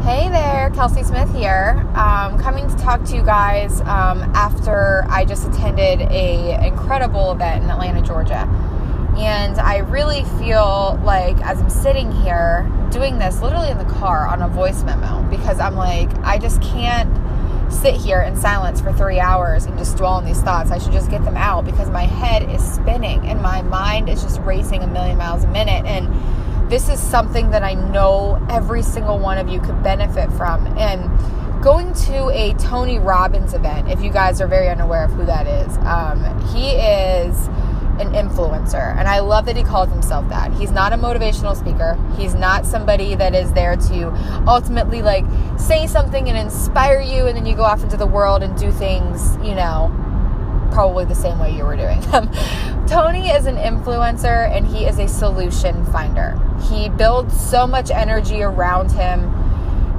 Hey there, Kelsey Smith here. Coming to talk to you guys after I just attended an incredible event in Atlanta, Georgia. And I really feel like as I'm sitting here doing this literally in the car on a voice memo, because I'm like, I just can't sit here in silence for 3 hours and just dwell on these thoughts. I should just get them out because my head is spinning and my mind is just racing a million miles a minute. And this is something that I know every single one of you could benefit from. And going to a Tony Robbins event, if you guys are very unaware of who that is, he is an influencer. And I love that he calls himself that. He's not a motivational speaker. He's not somebody that is there to ultimately like say something and inspire you, and then you go off into the world and do things, probably the same way you were doing them. Tony is an influencer and he is a solution finder. He builds so much energy around him,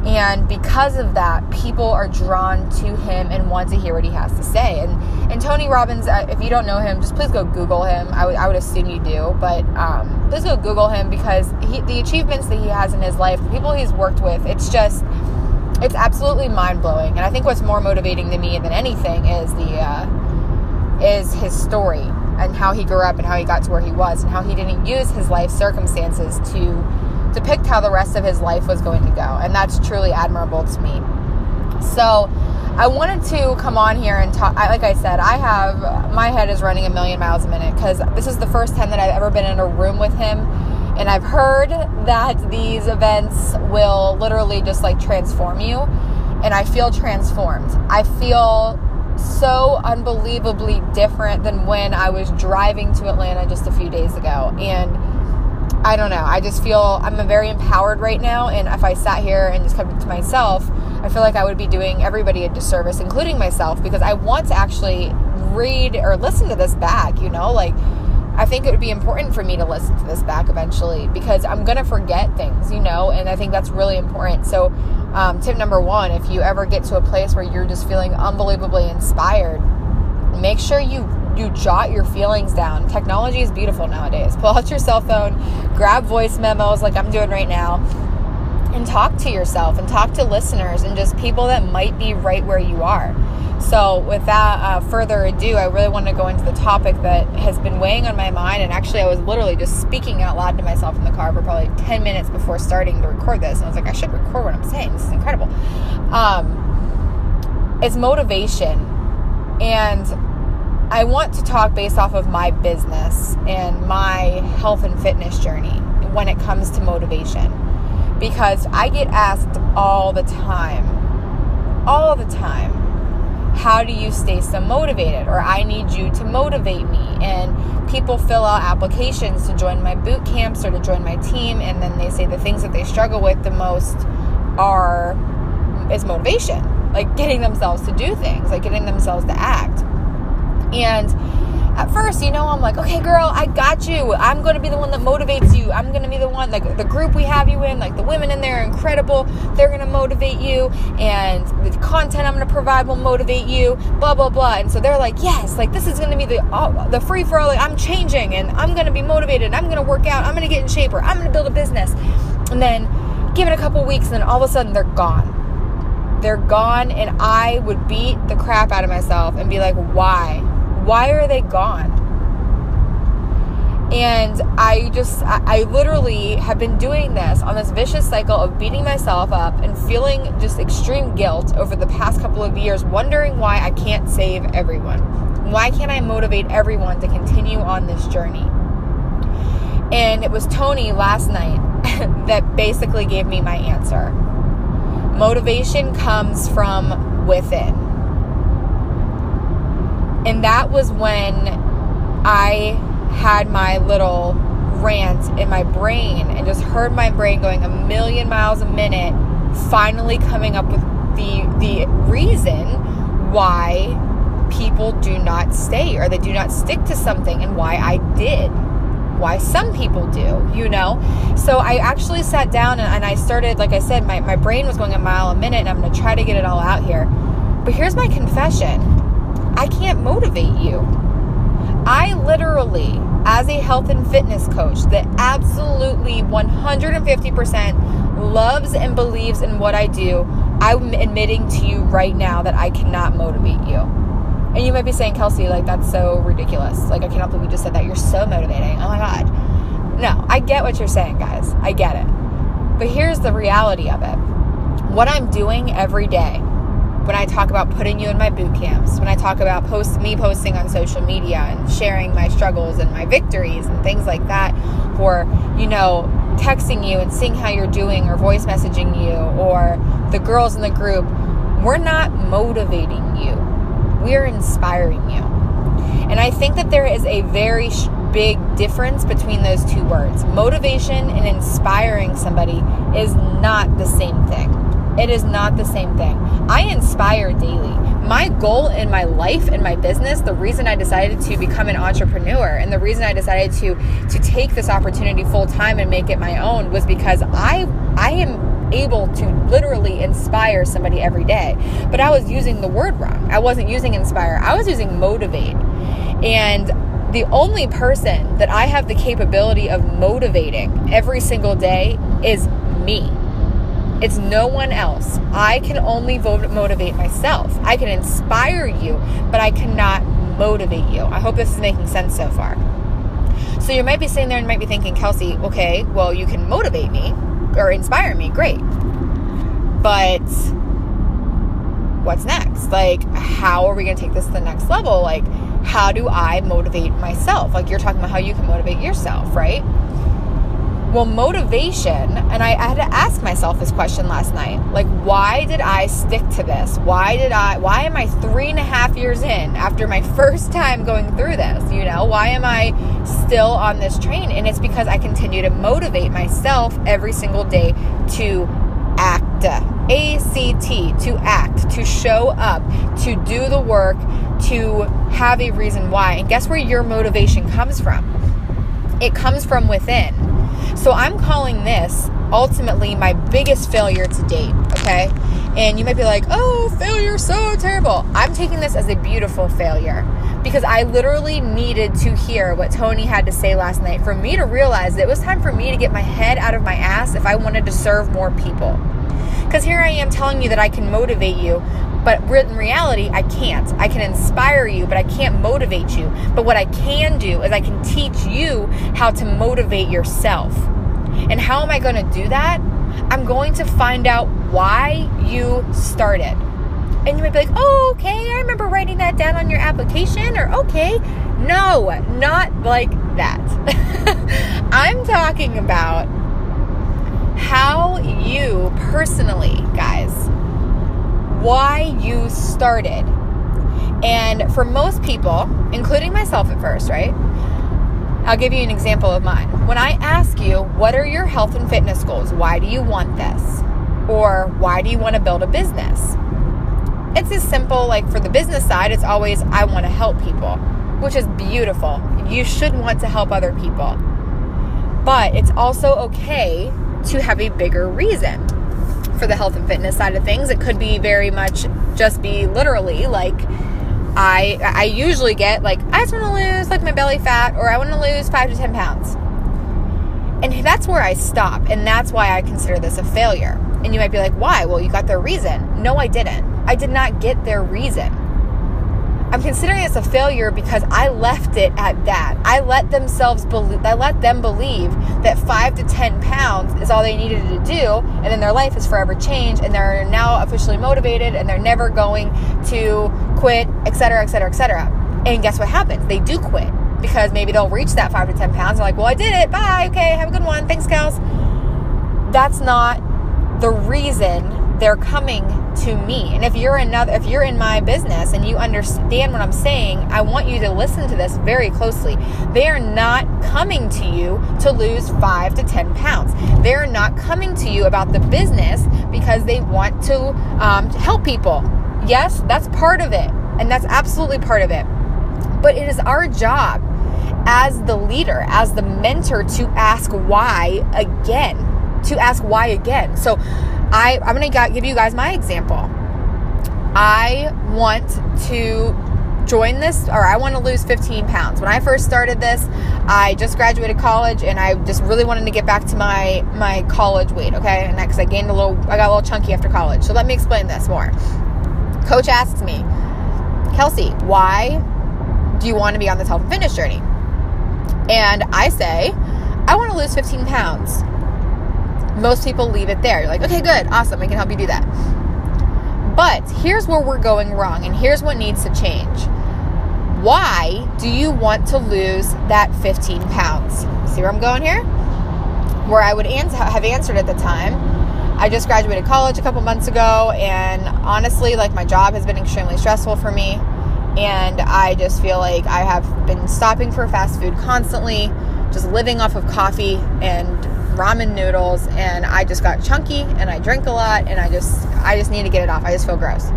and because of that, people are drawn to him and want to hear what he has to say. And Tony Robbins, if you don't know him, just please go Google him. I would assume you do, but please go Google him, because the achievements that he has in his life, the people he's worked with, it's absolutely mind-blowing. And I think what's more motivating to me than anything is his story and how he grew up and how he got to where he was and how he didn't use his life circumstances to depict how the rest of his life was going to go. And that's truly admirable to me. So I wanted to come on here and talk. Like I said, my head is running a million miles a minute because this is the first time that I've ever been in a room with him. And I've heard that these events will literally just like transform you. And I feel transformed. I feel so unbelievably different than when I was driving to Atlanta just a few days ago. And I don't know, I just feel I'm very empowered right now. And if I sat here and just kept it to myself, I feel like I would be doing everybody a disservice, including myself, because I want to actually read or listen to this back, I think it would be important for me to listen to this back eventually, because I'm going to forget things, and I think that's really important. So tip number one, if you ever get to a place where you're just feeling unbelievably inspired, make sure you jot your feelings down. Technology is beautiful nowadays. Pull out your cell phone, grab voice memos like I'm doing right now, and talk to yourself and talk to listeners and just people that might be right where you are. So without further ado, I really want to go into the topic that has been weighing on my mind. And actually, I was literally just speaking out loud to myself in the car for probably 10 minutes before starting to record this. And I was like, I should record what I'm saying. This is incredible. It's motivation. And I want to talk based off of my business and my health and fitness journey when it comes to motivation. Because I get asked all the time, how do you stay so motivated? Or I need you to motivate me. And people fill out applications to join my boot camps or to join my team. And then they say the things that they struggle with the most is motivation. Like getting themselves to do things, like getting themselves to act. And at first, I'm like, okay, girl, I got you. I'm going to be the one that motivates you. I'm going to be the one, like the group we have you in, like the women in there are incredible. They're going to motivate you. And the content I'm going to provide will motivate you, blah, blah, blah. And so they're like, yes, like this is going to be the free for all. Like I'm changing and I'm going to be motivated. I'm going to work out. I'm going to get in shape, or I'm going to build a business. And then give it a couple weeks and then all of a sudden they're gone. They're gone. And I would beat the crap out of myself and be like, why? Why are they gone? And I literally have been doing this on this vicious cycle of beating myself up and feeling just extreme guilt over the past couple of years, wondering why I can't save everyone. Why can't I motivate everyone to continue on this journey? And it was Tony last night that basically gave me my answer. Motivation comes from within. And that was when I had my little rant in my brain and just heard my brain going a million miles a minute, finally coming up with the reason why people do not stay or they do not stick to something, and why I did. Why some people do, So I actually sat down and I started, like I said, my brain was going a mile a minute, and I'm going to try to get it all out here. But here's my confession. I can't motivate you. I literally, as a health and fitness coach that absolutely 150% loves and believes in what I do, I'm admitting to you right now that I cannot motivate you. And you might be saying, Kelsey, like, that's so ridiculous. Like, I cannot believe you just said that. You're so motivating. Oh my God. No, I get what you're saying, guys. I get it. But here's the reality of it. What I'm doing every day, when I talk about putting you in my boot camps, when I talk about me posting on social media and sharing my struggles and my victories and things like that, or, texting you and seeing how you're doing, or voice messaging you, or the girls in the group, we're not motivating you. We are inspiring you. And I think that there is a very big difference between those two words. Motivation and inspiring somebody is not the same thing. It is not the same thing. I inspire daily. My goal in my life and my business, the reason I decided to become an entrepreneur and the reason I decided to take this opportunity full time and make it my own was because I am able to literally inspire somebody every day. But I was using the word wrong. I wasn't using inspire. I was using motivate. And the only person that I have the capability of motivating every single day is me. It's no one else. I can only motivate myself. I can inspire you, but I cannot motivate you. I hope this is making sense so far. So you might be sitting there and might be thinking, Kelsey, okay, well, you can motivate me or inspire me. Great. But what's next? Like, how are we going to take this to the next level? Like, how do I motivate myself? Like, you're talking about how you can motivate yourself, right? Well, motivation, and I had to ask myself this question last night. Like, why did I stick to this? Why am I 3.5 years in after my first time going through this? Why am I still on this train? And it's because I continue to motivate myself every single day to act. A-C-T, to act, to show up, to do the work, to have a reason why. And guess where your motivation comes from? It comes from within. So I'm calling this ultimately my biggest failure to date, okay? And you might be like, oh, failure, so terrible. I'm taking this as a beautiful failure because I literally needed to hear what Tony had to say last night for me to realize that it was time for me to get my head out of my ass if I wanted to serve more people. Because here I am telling you that I can motivate you, but in reality, I can't. I can inspire you, but I can't motivate you. But what I can do is I can teach you how to motivate yourself. And how am I going to do that? I'm going to find out why you started. And you might be like, oh, okay, I remember writing that down on your application, or okay. No, not like that. I'm talking about how you personally, guys, why you started. And for most people, including myself at first, right? I'll give you an example of mine. When I ask you, what are your health and fitness goals? Why do you want this? Or why do you want to build a business? It's as simple, like for the business side, it's always, I want to help people, which is beautiful. You should want to help other people. But it's also okay to have a bigger reason. For the health and fitness side of things, it could be very much just be literally like, I usually get like, I just want to lose like my belly fat, or I want to lose 5 to 10 pounds. And that's where I stop. And that's why I consider this a failure. And you might be like, why? Well, you got their reason. No, I didn't. I did not get their reason. I'm considering this a failure because I left it at that. I let them believe that 5 to 10 pounds is all they needed to do, and then their life is forever changed, and they're now officially motivated, and they're never going to quit, etc., etc., etc. And guess what happens? They do quit because maybe they'll reach that 5 to 10 pounds. They're like, well, I did it. Bye. Okay, have a good one. Thanks, Kels. That's not the reason they're coming to me. And if you're in my business and you understand what I'm saying, I want you to listen to this very closely. They are not coming to you to lose 5 to 10 pounds. They're not coming to you about the business because they want to help people. Yes, that's part of it. And that's absolutely part of it. But it is our job as the leader, as the mentor, to ask why again. So I'm going to give you guys my example. I want to join this, or I want to lose 15 pounds. When I first started this, I just graduated college and I just really wanted to get back to my college weight, okay? And because I got a little chunky after college. So let me explain this more. Coach asks me, Kelsey, why do you want to be on this health and fitness journey? And I say, I want to lose 15 pounds. Most people leave it there. You're like, okay, good, awesome, I can help you do that. But here's where we're going wrong, and here's what needs to change. Why do you want to lose that 15 pounds? See where I'm going here? Where I would have answered at the time, I just graduated college a couple months ago, and honestly, like, my job has been extremely stressful for me, and I just feel like I have been stopping for fast food constantly, just living off of coffee and ramen noodles, and I just got chunky, and I drink a lot, and I just need to get it off. I just feel gross.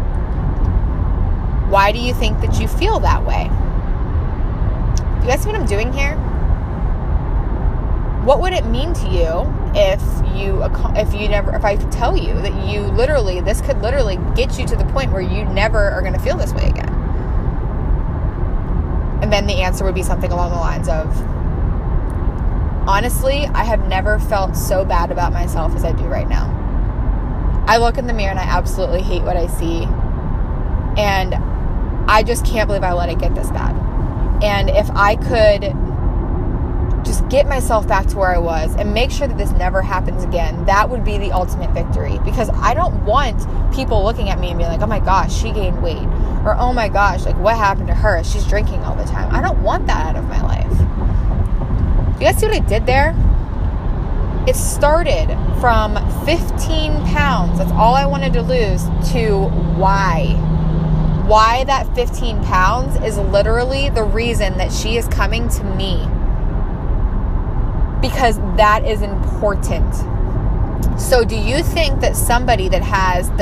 Why do you think that you feel that way? Do you guys see what I'm doing here? What would it mean to you if I could tell you that this could literally get you to the point where you never are going to feel this way again? And then the answer would be something along the lines of, honestly, I have never felt so bad about myself as I do right now. I look in the mirror and I absolutely hate what I see. And I just can't believe I let it get this bad. And if I could just get myself back to where I was and make sure that this never happens again, that would be the ultimate victory. Because I don't want people looking at me and being like, oh my gosh, she gained weight. Or, oh my gosh, like, what happened to her? She's drinking all the time. I don't want that out of my life. You guys see what I did there? It started from 15 pounds, that's all I wanted to lose, to why. Why that 15 pounds is literally the reason that she is coming to me. Because that is important. So do you think that somebody that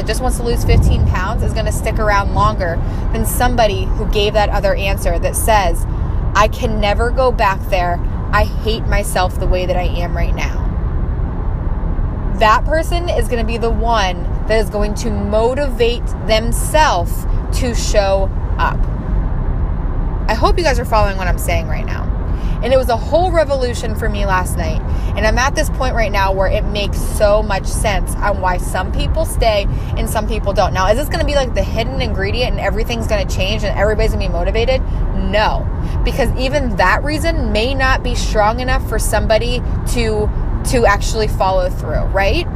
just wants to lose 15 pounds is going to stick around longer than somebody who gave that other answer that says, I can never go back there. I hate myself the way that I am right now? That person is going to be the one that is going to motivate themselves to show up. I hope you guys are following what I'm saying right now. And it was a whole revolution for me last night. And I'm at this point right now where it makes so much sense on why some people stay and some people don't. Now, is this going to be like the hidden ingredient and everything's going to change and everybody's going to be motivated? No. Because even that reason may not be strong enough for somebody to actually follow through, right?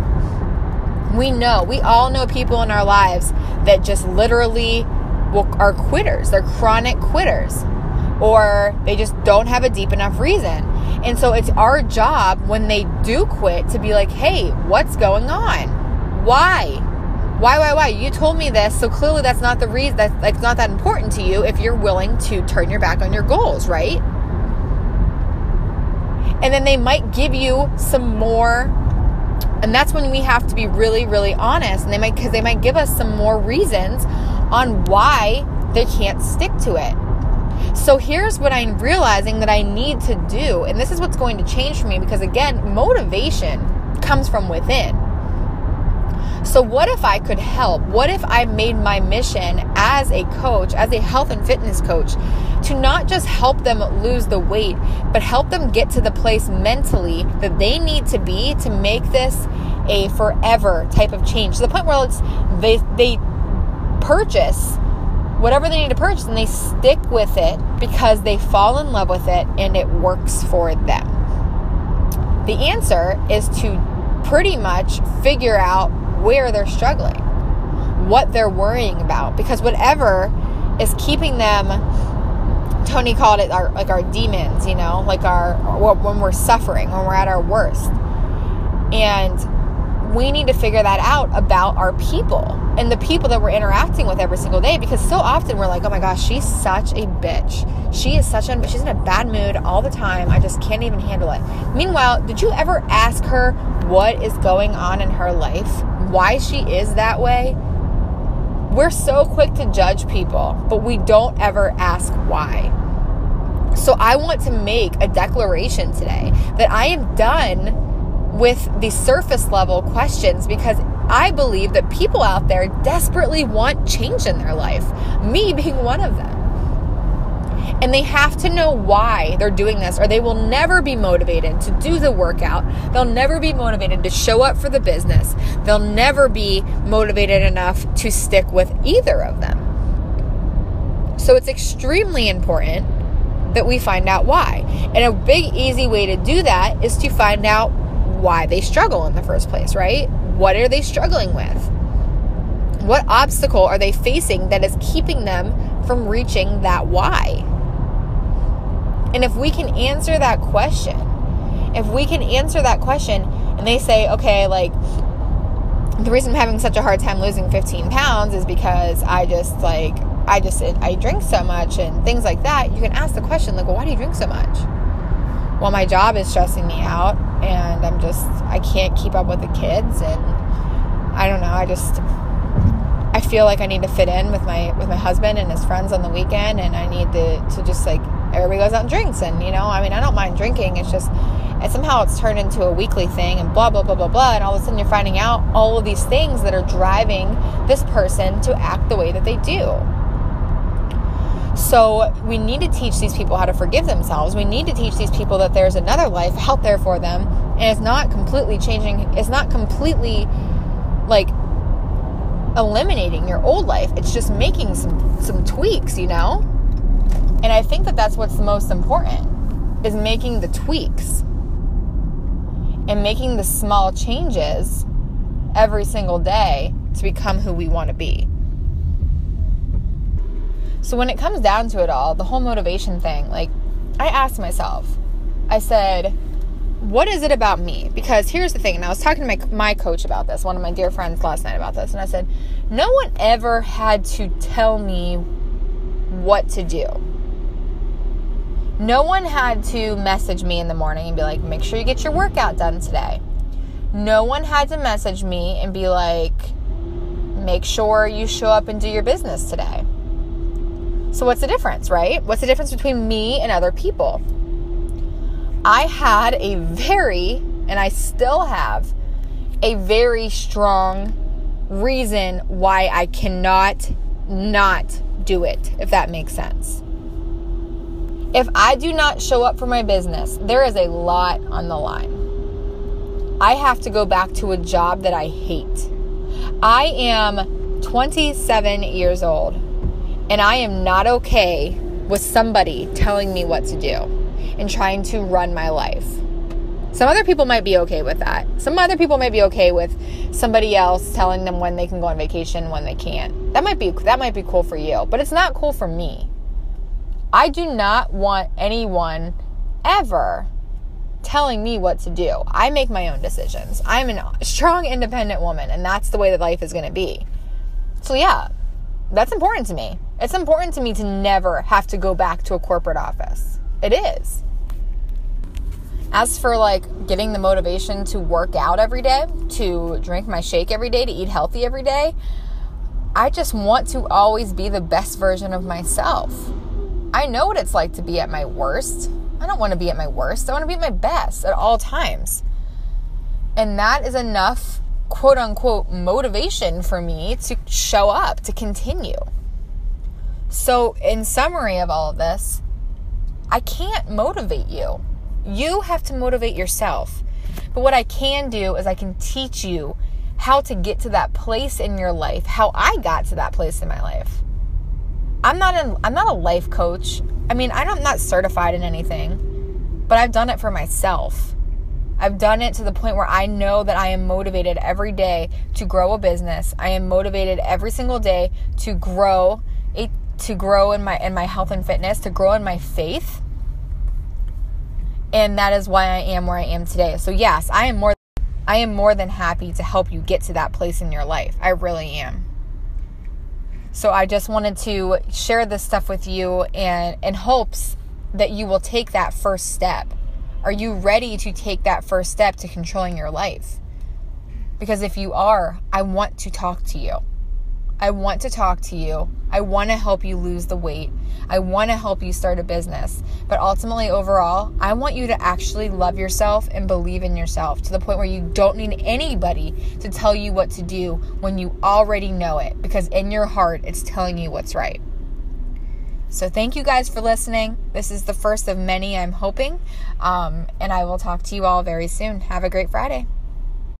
We all know people in our lives that just literally are quitters. They're chronic quitters. Or they just don't have a deep enough reason. And so it's our job when they do quit to be like, hey, what's going on? Why? You told me this, so clearly that's not the reason. That's like not that important to you if you're willing to turn your back on your goals, right? And then they might give you some more, and that's when we have to be really, really honest. And because they might give us some more reasons on why they can't stick to it. So here's what I'm realizing that I need to do, and this is what's going to change for me, because again, motivation comes from within. So what if I could help? What if I made my mission as a coach, as a health and fitness coach, to not just help them lose the weight, but help them get to the place mentally that they need to be to make this a forever type of change, to the point where they purchase whatever they need to purchase and they stick with it because they fall in love with it and it works for them. The answer is to pretty much figure out where they're struggling, what they're worrying about, because whatever is keeping them, Tony called it our demons, like when we're suffering, when we're at our worst. And we need to figure that out about our people and the people that we're interacting with every single day, because so often we're like, oh my gosh, she's such a bitch. She's in a bad mood all the time. I just can't even handle it. Meanwhile, did you ever ask her what is going on in her life? Why she is that way? We're so quick to judge people, but we don't ever ask why. So I want to make a declaration today that I am done with the surface level questions, because I believe that people out there desperately want change in their life, me being one of them. And they have to know why they're doing this, or they will never be motivated to do the workout. They'll never be motivated to show up for the business. They'll never be motivated enough to stick with either of them. So it's extremely important that we find out why. And a big, easy way to do that is to find out why they struggle in the first place, right? What are they struggling with? What obstacle are they facing that is keeping them from reaching that why? And if we can answer that question, and they say, okay, like, the reason I'm having such a hard time losing 15 pounds is because I drink so much and things like that, you can ask the question, like, well, why do you drink so much? Well, my job is stressing me out, and I can't keep up with the kids, and I don't know, I feel like I need to fit in with my husband and his friends on the weekend, and I need to just, like, everybody goes out and drinks, and, I don't mind drinking, it's somehow it's turned into a weekly thing, and blah, blah, blah, blah, blah, and all of a sudden you're finding out all of these things that are driving this person to act the way that they do. So we need to teach these people how to forgive themselves. We need to teach these people that there's another life out there for them, and it's not completely changing, it's not completely, like, eliminating your old life. It's just making some tweaks, And I think that that's what's the most important, is making the tweaks and making the small changes every single day to become who we want to be. So when it comes down to it all, the whole motivation thing, like, I asked myself, I said, what is it about me? Because here's the thing, and I was talking to my coach about this, one of my dear friends last night about this, and I said, no one ever had to tell me what to do. No one had to message me in the morning and be like, make sure you get your workout done today. No one had to message me and be like, make sure you show up and do your business today. So what's the difference, right? What's the difference between me and other people? I had and I still have, a very strong reason why I cannot not do it, if that makes sense. If I do not show up for my business, there is a lot on the line. I have to go back to a job that I hate. I am 27 years old, and I am not okay with somebody telling me what to do and trying to run my life. Some other people might be okay with that. Some other people might be okay with somebody else telling them when they can go on vacation, when they can't. That might be cool for you, but it's not cool for me. I do not want anyone ever telling me what to do. I make my own decisions. I'm a strong, independent woman, and that's the way that life is going to be. So yeah, that's important to me. It's important to me to never have to go back to a corporate office. It is. As for, like, getting the motivation to work out every day, to drink my shake every day, to eat healthy every day, I just want to always be the best version of myself. I know what it's like to be at my worst. I don't want to be at my worst. I want to be at my best at all times. And that is enough, quote unquote, motivation for me to show up, to continue. So in summary of all of this, I can't motivate you. You have to motivate yourself. But what I can do is I can teach you how to get to that place in your life, how I got to that place in my life. I'm not a life coach. I'm not certified in anything, but I've done it for myself. I've done it to the point where I know that I am motivated every day to grow a business. I am motivated every single day to grow in my health and fitness, to grow in my faith. And that is why I am where I am today. So yes, I am more than happy to help you get to that place in your life. I really am. So I just wanted to share this stuff with you and in hopes that you will take that first step. Are you ready to take that first step to controlling your life? Because if you are, I want to talk to you. I want to talk to you. I want to help you lose the weight. I want to help you start a business. But ultimately, overall, I want you to actually love yourself and believe in yourself to the point where you don't need anybody to tell you what to do when you already know it. Because in your heart, it's telling you what's right. So thank you guys for listening. This is the first of many, I'm hoping. And I will talk to you all very soon. Have a great Friday.